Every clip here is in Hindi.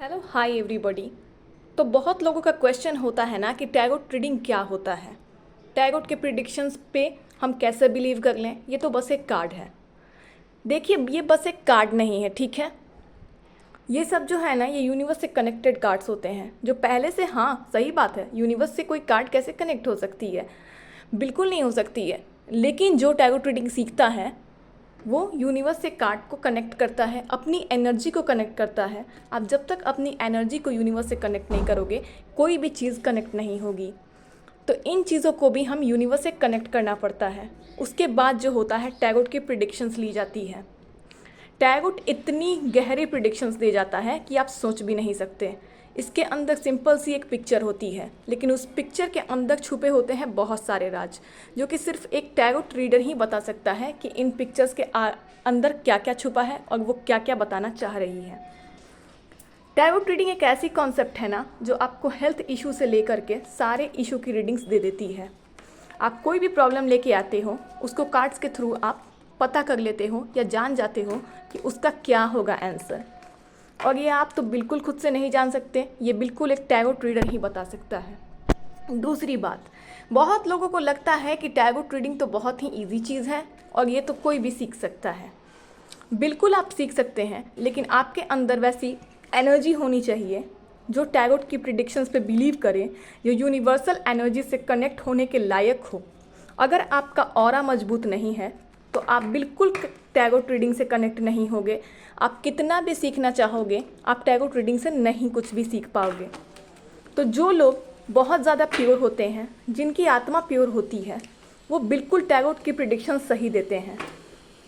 Hello hi everybody. तो बहुत लोगों का क्वेश्चन होता है ना कि टैरोट रीडिंग क्या होता है, टैरोट के प्रिडिक्शंस पे हम कैसे बिलीव कर लें, ये तो बस एक कार्ड है। देखिए, ये बस एक कार्ड नहीं है, ठीक है। ये सब जो है ना, ये यूनिवर्स से कनेक्टेड कार्ड्स होते हैं जो पहले से, हाँ सही बात है, यूनिवर्स से कोई कार्ड कैसे कनेक्ट हो सकती है, बिल्कुल नहीं हो सकती है। लेकिन जो टैरोट रीडिंग सीखता है वो यूनिवर्स से कार्ड को कनेक्ट करता है, अपनी एनर्जी को कनेक्ट करता है। आप जब तक अपनी एनर्जी को यूनिवर्स से कनेक्ट नहीं करोगे, कोई भी चीज़ कनेक्ट नहीं होगी। तो इन चीज़ों को भी हम यूनिवर्स से कनेक्ट करना पड़ता है। उसके बाद जो होता है, टैरोट की प्रिडिक्शंस ली जाती है। टैरोट इतनी गहरी प्रिडिक्शंस दे जाता है कि आप सोच भी नहीं सकते। इसके अंदर सिंपल सी एक पिक्चर होती है, लेकिन उस पिक्चर के अंदर छुपे होते हैं बहुत सारे राज, जो कि सिर्फ एक टैरोट रीडर ही बता सकता है कि इन पिक्चर्स के अंदर क्या क्या छुपा है और वो क्या क्या बताना चाह रही है। टैरोट रीडिंग एक ऐसी कॉन्सेप्ट है ना, जो आपको हेल्थ इशू से लेकर के सारे इशू की रीडिंग्स दे देती है। आप कोई भी प्रॉब्लम लेके आते हो, उसको कार्ड्स के थ्रू आप पता कर लेते हो या जान जाते हो कि उसका क्या होगा आंसर। और ये आप तो बिल्कुल खुद से नहीं जान सकते, ये बिल्कुल एक टैरोट रीडर ही बता सकता है। दूसरी बात, बहुत लोगों को लगता है कि टैरोट रीडिंग तो बहुत ही इजी चीज़ है और ये तो कोई भी सीख सकता है। बिल्कुल आप सीख सकते हैं, लेकिन आपके अंदर वैसी एनर्जी होनी चाहिए जो टैरोट की प्रिडिक्शंस पे बिलीव करे, जो यूनिवर्सल एनर्जी से कनेक्ट होने के लायक हो। अगर आपका ऑरा मजबूत नहीं है तो आप बिल्कुल टैरोट रीडिंग से कनेक्ट नहीं होगे। आप कितना भी सीखना चाहोगे, आप टैरोट रीडिंग से नहीं कुछ भी सीख पाओगे। तो जो लोग बहुत ज़्यादा प्योर होते हैं, जिनकी आत्मा प्योर होती है, वो बिल्कुल टैरोट की प्रिडिक्शन सही देते हैं।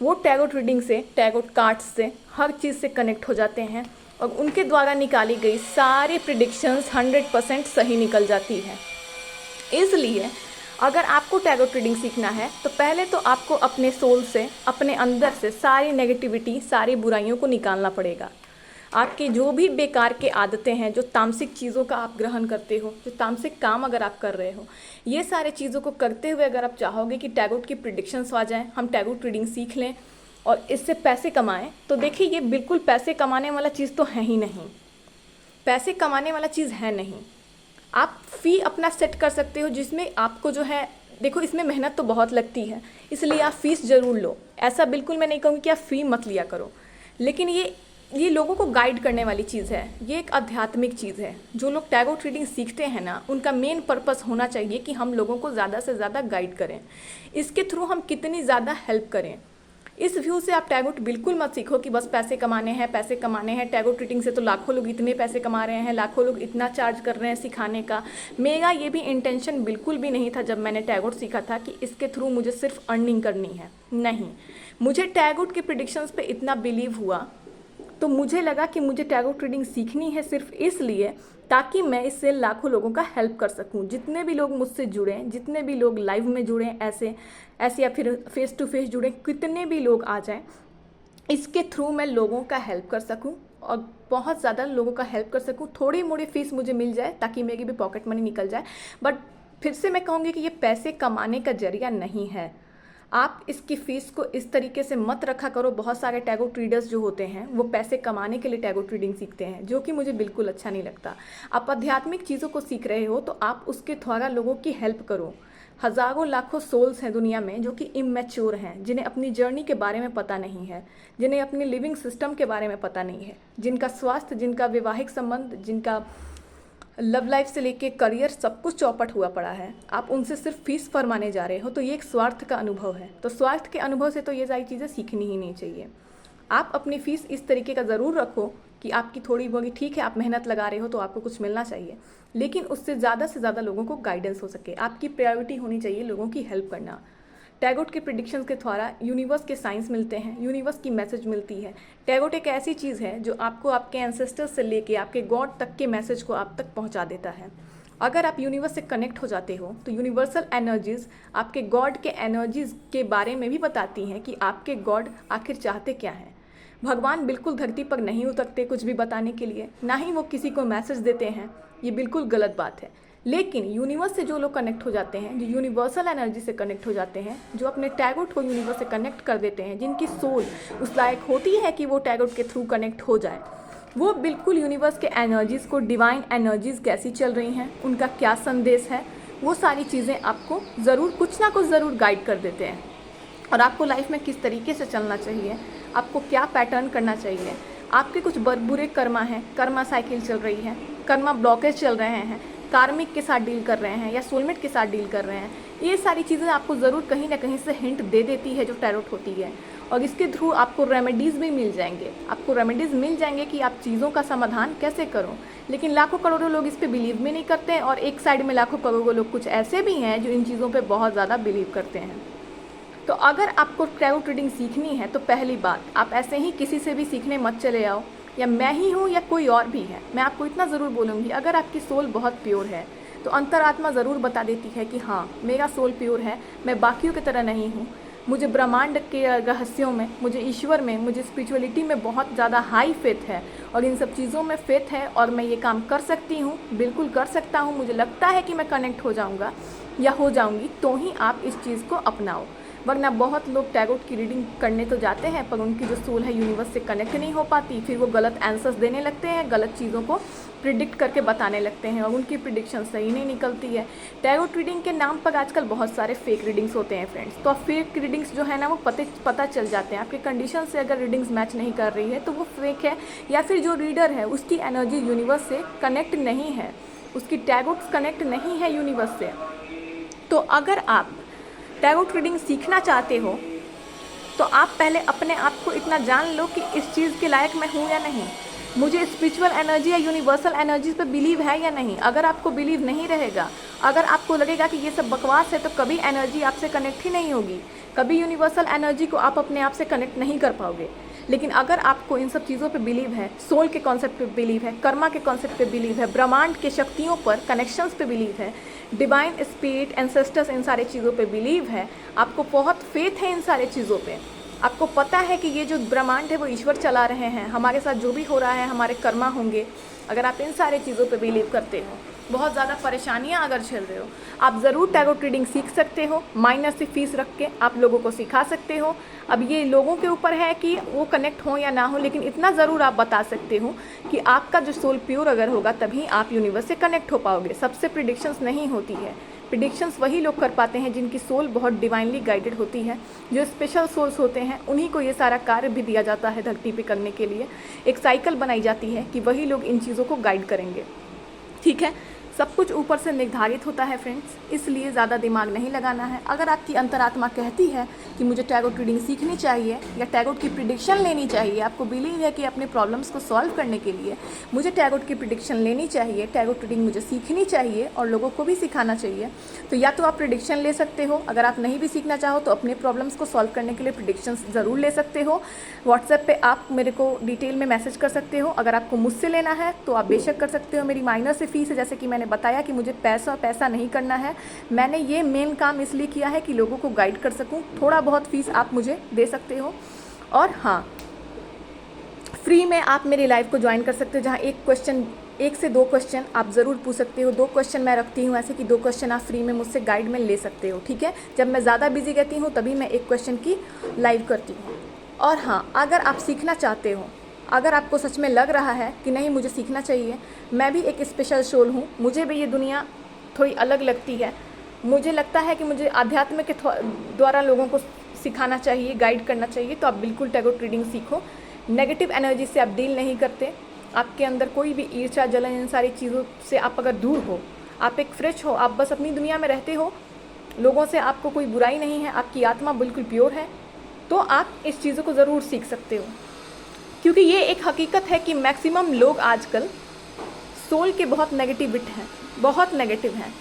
वो टैरोट रीडिंग से, टैरोट कार्ड्स से, हर चीज़ से कनेक्ट हो जाते हैं और उनके द्वारा निकाली गई सारी प्रिडिक्शंस 100% सही निकल जाती है। इसलिए अगर आपको टैरोट रीडिंग सीखना है तो पहले तो आपको अपने सोल से, अपने अंदर से सारी नेगेटिविटी, सारी बुराइयों को निकालना पड़ेगा। आपकी जो भी बेकार के आदतें हैं, जो तामसिक चीज़ों का आप ग्रहण करते हो, जो तामसिक काम अगर आप कर रहे हो, ये सारे चीज़ों को करते हुए अगर आप चाहोगे कि टैरोट की प्रिडिक्शंस आ जाएं, हम टैरोट रीडिंग सीख लें और इससे पैसे कमाएं, तो देखिए ये बिल्कुल पैसे कमाने वाला चीज़ तो है ही नहीं। पैसे कमाने वाला चीज़ है नहीं। आप फ़ी अपना सेट कर सकते हो, जिसमें आपको जो है, देखो इसमें मेहनत तो बहुत लगती है, इसलिए आप फ़ीस ज़रूर लो। ऐसा बिल्कुल मैं नहीं कहूँगी कि आप फ़ी मत लिया करो, लेकिन ये लोगों को गाइड करने वाली चीज़ है, ये एक आध्यात्मिक चीज़ है। जो लोग टैरोट रीडिंग सीखते हैं ना, उनका मेन पर्पस होना चाहिए कि हम लोगों को ज़्यादा से ज़्यादा गाइड करें, इसके थ्रू हम कितनी ज़्यादा हेल्प करें। इस व्यू से आप टैरोट बिल्कुल मत सीखो कि बस पैसे कमाने हैं, पैसे कमाने हैं। टैरोट रीडिंग से तो लाखों लोग इतने पैसे कमा रहे हैं, लाखों लोग इतना चार्ज कर रहे हैं सिखाने का। मेरा ये भी इंटेंशन बिल्कुल भी नहीं था जब मैंने टैरोट सीखा था कि इसके थ्रू मुझे सिर्फ अर्निंग करनी है। नहीं, मुझे टैरोट के प्रिडिक्शंस पे इतना बिलीव हुआ तो मुझे लगा कि मुझे टैरोट रीडिंग सीखनी है सिर्फ इसलिए ताकि मैं इससे लाखों लोगों का हेल्प कर सकूं। जितने भी लोग मुझसे जुड़ें, जितने भी लोग लाइव में जुड़ें, ऐसे या फिर फेस टू फेस जुड़ें, कितने भी लोग आ जाएं, इसके थ्रू मैं लोगों का हेल्प कर सकूं और बहुत ज़्यादा लोगों का हेल्प कर सकूं। थोड़ी मोड़ी फीस मुझे मिल जाए ताकि मेरी भी पॉकेट मनी निकल जाए। बट फिर से मैं कहूँगी कि ये पैसे कमाने का जरिया नहीं है। आप इसकी फ़ीस को इस तरीके से मत रखा करो। बहुत सारे टैरोट रीडर्स जो होते हैं वो पैसे कमाने के लिए टैरोट रीडिंग सीखते हैं, जो कि मुझे बिल्कुल अच्छा नहीं लगता। आप आध्यात्मिक चीज़ों को सीख रहे हो तो आप उसके द्वारा लोगों की हेल्प करो। हज़ारों लाखों सोल्स हैं दुनिया में जो कि इमैच्योर हैं, जिन्हें अपनी जर्नी के बारे में पता नहीं है, जिन्हें अपनी लिविंग सिस्टम के बारे में पता नहीं है, जिनका स्वास्थ्य, जिनका वैवाहिक संबंध, जिनका लव लाइफ से लेके करियर सब कुछ चौपट हुआ पड़ा है। आप उनसे सिर्फ फीस फरमाने जा रहे हो, तो ये एक स्वार्थ का अनुभव है। तो स्वार्थ के अनुभव से तो ये सारी चीज़ें सीखनी ही नहीं चाहिए। आप अपनी फ़ीस इस तरीके का ज़रूर रखो कि आपकी थोड़ी बहुत, ठीक है आप मेहनत लगा रहे हो तो आपको कुछ मिलना चाहिए, लेकिन उससे ज़्यादा लोगों को गाइडेंस हो सके। आपकी प्रायोरिटी होनी चाहिए लोगों की हेल्प करना। टैरोट के प्रिडिक्शंस के द्वारा यूनिवर्स के साइंस मिलते हैं, यूनिवर्स की मैसेज मिलती है। टैरोट एक ऐसी चीज़ है जो आपको आपके एंसेस्टर्स से लेके आपके गॉड तक के मैसेज को आप तक पहुंचा देता है। अगर आप यूनिवर्स से कनेक्ट हो जाते हो तो यूनिवर्सल एनर्जीज़ आपके गॉड के एनर्जीज़ के बारे में भी बताती हैं कि आपके गॉड आखिर चाहते क्या हैं। भगवान बिल्कुल धरती पर नहीं उतरते कुछ भी बताने के लिए, ना ही वो किसी को मैसेज देते हैं, ये बिल्कुल गलत बात है। लेकिन यूनिवर्स से जो लोग कनेक्ट हो जाते हैं, जो यूनिवर्सल एनर्जी से कनेक्ट हो जाते हैं, जो अपने टैरोट को यूनिवर्स से कनेक्ट कर देते हैं, जिनकी सोल उस लायक होती है कि वो टैरोट के थ्रू कनेक्ट हो जाए, वो बिल्कुल यूनिवर्स के एनर्जीज़ को, डिवाइन एनर्जीज़ कैसी चल रही हैं, उनका क्या संदेश है, वो सारी चीज़ें आपको ज़रूर कुछ ना कुछ ज़रूर गाइड कर देते हैं। और आपको लाइफ में किस तरीके से चलना चाहिए, आपको क्या पैटर्न करना चाहिए, आपके कुछ बुरे कर्मा हैं, कर्मा साइकिल चल रही है, कर्मा ब्लॉकेज चल रहे हैं, कार्मिक के साथ डील कर रहे हैं या सोलमेट के साथ डील कर रहे हैं, ये सारी चीज़ें आपको ज़रूर कहीं ना कहीं से हिंट दे देती है जो टैरोट होती है। और इसके थ्रू आपको रेमेडीज़ भी मिल जाएंगे, आपको रेमेडीज़ मिल जाएंगे कि आप चीज़ों का समाधान कैसे करो। लेकिन लाखों करोड़ों लोग इस पर बिलीव भी नहीं करते हैं, और एक साइड में लाखों करोड़ों लोग कुछ ऐसे भी हैं जो इन चीज़ों पर बहुत ज़्यादा बिलीव करते हैं। तो अगर आपको टैरोट रीडिंग सीखनी है तो पहली बात, आप ऐसे ही किसी से भी सीखने मत चले आओ, या मैं ही हूँ या कोई और भी है। मैं आपको इतना ज़रूर बोलूँगी, अगर आपकी सोल बहुत प्योर है तो अंतरात्मा ज़रूर बता देती है कि हाँ मेरा सोल प्योर है, मैं बाकियों की तरह नहीं हूँ, मुझे ब्रह्मांड के रहस्यों में, मुझे ईश्वर में, मुझे स्पिरिचुअलिटी में बहुत ज़्यादा हाई फेथ है, और इन सब चीज़ों में फेथ है, और मैं ये काम कर सकती हूँ, बिल्कुल कर सकता हूँ, मुझे लगता है कि मैं कनेक्ट हो जाऊँगा या हो जाऊँगी, तो ही आप इस चीज़ को अपनाओ। वरना बहुत लोग टैरोट की रीडिंग करने तो जाते हैं, पर उनकी जो सोल है यूनिवर्स से कनेक्ट नहीं हो पाती, फिर वो गलत आंसर्स देने लगते हैं, गलत चीज़ों को प्रिडिक्ट करके बताने लगते हैं, और उनकी प्रिडिक्शन सही नहीं निकलती है। टैरोट रीडिंग के नाम पर आजकल बहुत सारे फेक रीडिंग्स होते हैं फ्रेंड्स। तो फेक रीडिंग्स जो है ना वो पता चल जाते हैं, आपके कंडीशन से अगर रीडिंग्स मैच नहीं कर रही है तो वो फेक है, या फिर जो रीडर है उसकी एनर्जी यूनिवर्स से कनेक्ट नहीं है, उसकी टैरोट कनेक्ट नहीं है यूनिवर्स से। तो अगर आप टैरोट रीडिंग सीखना चाहते हो तो आप पहले अपने आप को इतना जान लो कि इस चीज़ के लायक मैं हूँ या नहीं, मुझे स्पिरिचुअल एनर्जी या यूनिवर्सल एनर्जीज पे बिलीव है या नहीं। अगर आपको बिलीव नहीं रहेगा, अगर आपको लगेगा कि ये सब बकवास है, तो कभी एनर्जी आपसे कनेक्ट ही नहीं होगी, कभी यूनिवर्सल एनर्जी को आप अपने आप से कनेक्ट नहीं कर पाओगे। लेकिन अगर आपको इन सब चीज़ों पे बिलीव है, सोल के कॉन्सेप्ट पे बिलीव है, कर्मा के कॉन्सेप्ट पे बिलीव है, ब्रह्मांड के शक्तियों पर, कनेक्शंस पे बिलीव है, डिवाइन स्पिरिट, एंसेस्टर्स, इन सारे चीज़ों पे बिलीव है, आपको बहुत फेथ है इन सारे चीज़ों पे, आपको पता है कि ये जो ब्रह्मांड है वो ईश्वर चला रहे हैं, हमारे साथ जो भी हो रहा है हमारे कर्मा होंगे, अगर आप इन सारे चीज़ों पे बिलीव करते हो, बहुत ज़्यादा परेशानियां अगर झेल रहे हो, आप ज़रूर टैरोट रीडिंग सीख सकते हो। माइनर सी फीस रख के आप लोगों को सिखा सकते हो। अब ये लोगों के ऊपर है कि वो कनेक्ट हो या ना हो, लेकिन इतना ज़रूर आप बता सकते हो कि आपका जो सोल प्योर अगर होगा तभी आप यूनिवर्स से कनेक्ट हो पाओगे। सबसे प्रिडिक्शंस नहीं होती है, प्रिडिक्शंस वही लोग कर पाते हैं जिनकी सोल बहुत डिवाइनली गाइडेड होती है, जो स्पेशल सोल्स होते हैं, उन्हीं को ये सारा कार्य भी दिया जाता है धरती पे करने के लिए। एक साइकिल बनाई जाती है कि वही लोग इन चीज़ों को गाइड करेंगे। ठीक है, सब कुछ ऊपर से निर्धारित होता है फ्रेंड्स, इसलिए ज़्यादा दिमाग नहीं लगाना है। अगर आपकी अंतरात्मा कहती है कि मुझे टैरोट रीडिंग सीखनी चाहिए या टैरोट की प्रिडिक्शन लेनी चाहिए, आपको बिलीव है कि अपने प्रॉब्लम्स को सॉल्व करने के लिए मुझे टैरोट की प्रिडिक्शन लेनी चाहिए, टैरोट रीडिंग मुझे सीखनी चाहिए और लोगों को भी सिखाना चाहिए, तो या तो आप प्रिडिक्शन ले सकते हो। अगर आप नहीं भी सीखना चाहो तो अपने प्रॉब्लम्स को सॉल्व करने के लिए प्रिडिक्शन ज़रूर ले सकते हो। व्हाट्सएप पे आप मेरे को डिटेल में मैसेज कर सकते हो। अगर आपको मुझसे लेना है तो आप बेशक कर सकते हो। मेरी माइनर से फीस है, जैसे कि मैंने बताया कि मुझे पैसा नहीं करना है, मैंने ये मेन काम इसलिए किया है कि लोगों को गाइड कर सकूं। थोड़ा बहुत फीस आप मुझे दे सकते हो, और हाँ, फ्री में आप मेरी लाइव को ज्वाइन कर सकते हो, जहाँ एक से दो क्वेश्चन आप ज़रूर पूछ सकते हो। 2 क्वेश्चन मैं रखती हूँ ऐसे कि 2 क्वेश्चन आप फ्री में मुझसे गाइड में ले सकते हो। ठीक है, जब मैं ज़्यादा बिजी रहती हूँ तभी मैं 1 क्वेश्चन की लाइव करती हूँ। और हाँ, अगर आप सीखना चाहते हो, अगर आपको सच में लग रहा है कि नहीं मुझे सीखना चाहिए, मैं भी एक स्पेशल सोल हूँ, मुझे भी ये दुनिया थोड़ी अलग लगती है, मुझे लगता है कि मुझे अध्यात्म के द्वारा लोगों को सिखाना चाहिए, गाइड करना चाहिए, तो आप बिल्कुल टैरोट रीडिंग सीखो। नेगेटिव एनर्जी से आप डील नहीं करते, आपके अंदर कोई भी ईर्ष्या, जलन, इन सारी चीज़ों से आप अगर दूर हो, आप एक फ्रेश हो, आप बस अपनी दुनिया में रहते हो, लोगों से आपको कोई बुराई नहीं है, आपकी आत्मा बिल्कुल प्योर है, तो आप इस चीज़ों को ज़रूर सीख सकते हो। क्योंकि ये एक हकीकत है कि मैक्सिमम लोग आजकल सोल के बहुत नेगेटिविट हैं, बहुत नेगेटिव हैं।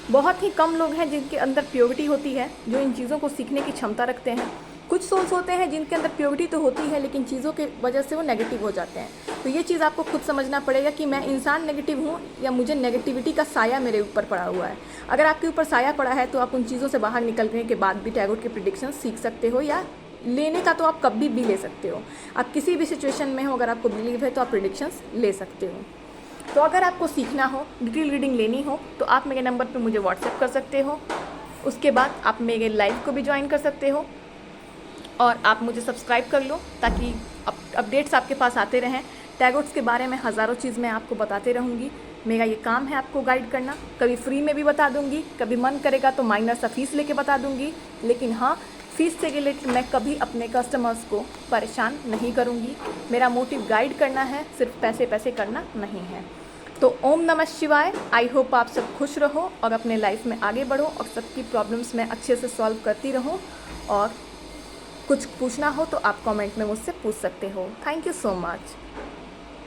बहुत ही कम लोग हैं जिनके अंदर प्योरिटी होती है, जो इन चीज़ों को सीखने की क्षमता रखते हैं। कुछ सोल्स होते हैं जिनके अंदर प्योरिटी तो होती है, लेकिन चीज़ों के वजह से वो नेगेटिव हो जाते हैं। तो ये चीज़ आपको खुद समझना पड़ेगा कि मैं इंसान नेगेटिव हूँ या मुझे नेगेटिविटी का साया मेरे ऊपर पड़ा हुआ है। अगर आपके ऊपर साया पड़ा है तो आप उन चीज़ों से बाहर निकलने के बाद भी टैरोट के प्रेडिक्शन सीख सकते हो, या लेने का तो आप कभी भी ले सकते हो। आप किसी भी सिचुएशन में हो, अगर आपको बिलीव है तो आप प्रेडिक्शंस ले सकते हो। तो अगर आपको सीखना हो, डिटेल रीडिंग लेनी हो, तो आप मेरे नंबर पे मुझे व्हाट्सएप कर सकते हो। उसके बाद आप मेरे लाइव को भी ज्वाइन कर सकते हो, और आप मुझे सब्सक्राइब कर लो ताकि अपडेट्स आपके पास आते रहें। टैगोट्स के बारे में हज़ारों चीज़ मैं आपको बताते रहूँगी। मेरा ये काम है आपको गाइड करना। कभी फ्री में भी बता दूँगी, कभी मन करेगा तो माइनर सा फीस लेके बता दूँगी। लेकिन हाँ, फीस से रिलेटेड मैं कभी अपने कस्टमर्स को परेशान नहीं करूँगी। मेरा मोटिव गाइड करना है, सिर्फ पैसे पैसे करना नहीं है। तो ओम नमः शिवाय। आई होप आप सब खुश रहो और अपने लाइफ में आगे बढ़ो और सबकी प्रॉब्लम्स में अच्छे से सॉल्व करती रहो। और कुछ पूछना हो तो आप कमेंट में मुझसे पूछ सकते हो। Thank you so much.